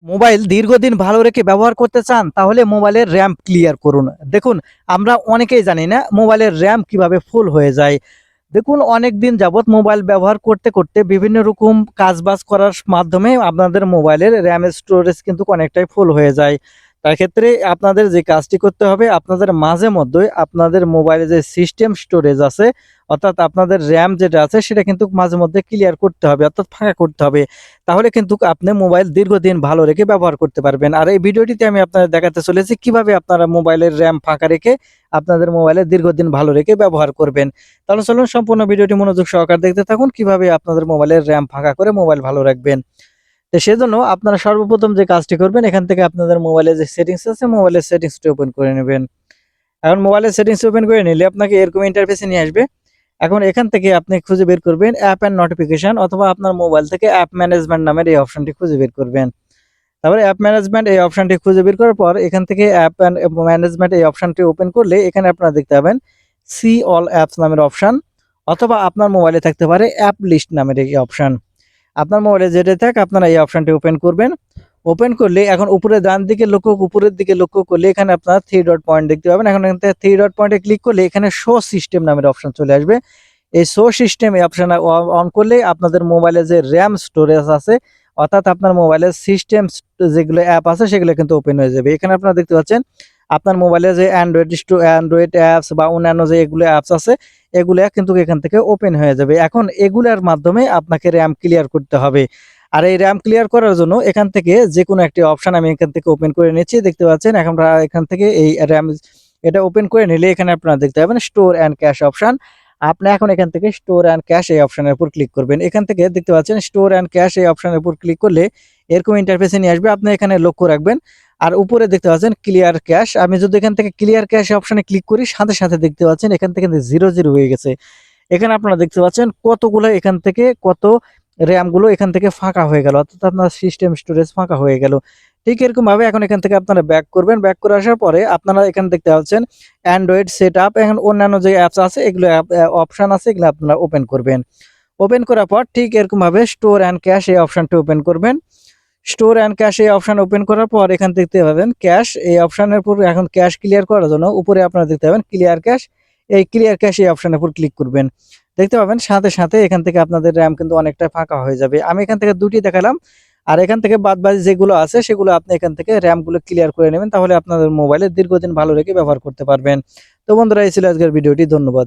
Mobile দীর্ঘদিন ভালো রেখে ব্যবহার করতে চান তাহলে মোবাইলের র্যাম ক্লিয়ার করুন। দেখুন, আমরা অনেকেই জানি না মোবাইলের র্যাম কিভাবে ফুল হয়ে যায়। দেখুন, অনেক দিন যাবৎ মোবাইল ব্যবহার করতে করতে বিভিন্ন রকম কাজবাজ করার মাধ্যমে আপনাদের মোবাইলের র্যাম স্টোরেজ কিন্তু অনেকটাই ফুল হয়ে যায়। তার ক্ষেত্রে আপনাদের যে কাজটি করতে হবে, আপনাদের মাঝে মধ্যেই আপনাদের মোবাইলে যে সিস্টেম স্টোরেজ আছে, অর্থাৎ আপনাদের র্যাম যেটা আছে সেটা কিন্তু মাঝে মধ্যে ক্লিয়ার করতে হবে, অর্থাৎ ফাঁকা করতে হবে। তাহলে কিন্তু আপনি মোবাইল দীর্ঘদিন ভালো রেখে ব্যবহার করতে পারবেন। আর এই ভিডিওটিতে আমি আপনাদের দেখাতে চলেছি কিভাবে আপনারা মোবাইলের র্যাম ফাঁকা রেখে আপনাদের মোবাইলে দীর্ঘদিন ভালো রেখে ব্যবহার করবেন। তাহলে চলুন সম্পূর্ণ ভিডিওটি মনোযোগ সহকারে দেখতে থাকুন কিভাবে আপনাদের মোবাইলের র্যাম ফাঁকা করে মোবাইল ভালো রাখবেন। তো সেজন্য আপনারা সর্বপ্রথম যে কাজটি করবেন, এখান থেকে আপনাদের মোবাইলে যে সেটিংস আছে মোবাইলের সেটিংসটি ওপেন করে নেবেন। এখন মোবাইলের সেটিংস ওপেন করে নিলে আপনাকে এরকম ইন্টারফেসে নিয়ে আসবে। এখন এখান থেকে আপনি খুঁজে বের করবেন অ্যাপ অ্যান্ড নোটিফিকেশন, অথবা আপনার মোবাইল থেকে অ্যাপ ম্যানেজমেন্ট নামের এই অপশনটি খুঁজে বের করবেন। তারপরে অ্যাপ ম্যানেজমেন্ট এই অপশনটি খুঁজে বের করার পর এখান থেকে অ্যাপ অ্যান্ড ম্যানেজমেন্ট এই অপশনটি ওপেন করলে এখানে আপনারা দেখতে পাবেন সি অল অ্যাপস নামের অপশন, অথবা আপনার মোবাইলে থাকতে পারে অ্যাপ লিস্ট নামের এই অপশন। আপনার মোবাইলে যেটা থাক আপনারা এই অপশনটি ওপেন করবেন। ওপেন করলে এখন উপরে ডান দিকে উপরের দিকে লক্ষ্য করলে এখানে আপনারা 3 ডট পয়েন্ট দেখতে পাবেন। এখন এখান থেকে 3 ডট পয়েন্টে ক্লিক করলে এখানে শো সিস্টেম নামের অপশন চলে আসবে। এই শো সিস্টেম এই অপশন অন করলে আপনাদের মোবাইলে যে র্যাম স্টোরেজ আছে, অর্থাৎ আপনার মোবাইলের সিস্টেম যেগুলো অ্যাপ আছে সেগুলো কিন্তু ওপেন হয়ে যাবে। এখানে আপনারা দেখতে পাচ্ছেন আপনার মোবাইলে যে অ্যান্ড্রয়েড অ্যাপস বা অন্যান্য যে এগুলো অ্যাপস আছে এগুলো কিন্তু এখান থেকে ওপেন হয়ে যাবে। এখন এগুলার মাধ্যমে আপনাকে র্যাম ক্লিয়ার করতে হবে। আর এই র্যাম ক্লিয়ার করার জন্য এখান থেকে যেকোনো একটি অপশন আমি এখান থেকে ওপেন করে নিচ্ছি। দেখতে পাচ্ছেন এখন এখান থেকে এই র্যাম এটা ওপেন করে নিলে এখানে আপনারা দেখতে পাবেন স্টোর অ্যান্ড ক্যাশ অপশন। আপনি এখন এখান থেকে স্টোর অ্যান্ড ক্যাশ এই অপশনের উপর ক্লিক করবেন। এখান থেকে দেখতে পাচ্ছেন স্টোর অ্যান্ড ক্যাশ এই অপশনের উপর ক্লিক করলে এরকম ইন্টারফেসে নিয়ে আসবে। আপনি এখানে লক্ষ্য রাখবেন। আর উপরে দেখতে পাচ্ছেন ক্লিয়ার ক্যাশ। আমি যদি এখান থেকে ক্লিয়ার ক্যাশ অপশনে ক্লিক করি, সাথে সাথে দেখতে পাচ্ছেন এখান থেকে 0 হয়ে গেছে। এখানে আপনারা দেখতে পাচ্ছেন কতগুলো এখান থেকে কত র্যাম গুলো এখান থেকে ফাঁকা হয়ে গেল, অর্থাৎ আপনার সিস্টেম স্টোরেজ ফাঁকা হয়ে গেল। ঠিক এরকম ভাবে এখন এখান থেকে আপনারা ব্যাক করবেন। ব্যাক করে আসার পরে আপনারা এখানে দেখতে পাচ্ছেন অ্যান্ড্রয়েড সেটআপ, এখন অন্যান্য যে অ্যাপস আছে এগুলো অপশন আছে এগুলো আপনারা ওপেন করবেন। ওপেন করার পর ঠিক এরকম ভাবে স্টোর অ্যান্ড ক্যাশ এই অপশনটি ওপেন করবেন। স্টোর অ্যান্ড ক্যাশ এই অপশন ওপেন করার পর এখান থেকে দেখতে পাবেন ক্যাশ এই অপশনের উপর, এখন ক্যাশ ক্লিয়ার করার জন্য উপরে আপনারা দেখতে পাবেন ক্লিয়ার ক্যাশ। এই ক্লিয়ার ক্যাশ এই অপশনের উপর ক্লিক করবেন। দেখতে পাবেন সাথে সাথে এখান থেকে আপনাদের র্যাম কিন্তু অনেকটা ফাঁকা হয়ে যাবে। আমি এখান থেকে দুটি দেখালাম, আর এখান থেকে বাদবাকি যেগুলো আছে সেগুলো আপনি এখান থেকে র্যাম গুলো ক্লিয়ার করে নেবেন, তাহলে আপনাদের মোবাইলে দীর্ঘদিন ভালো রেখে ব্যবহার করতে পারবেন। তো বন্ধুরা, এই ছিল আজকের ভিডিওটি। ধন্যবাদ।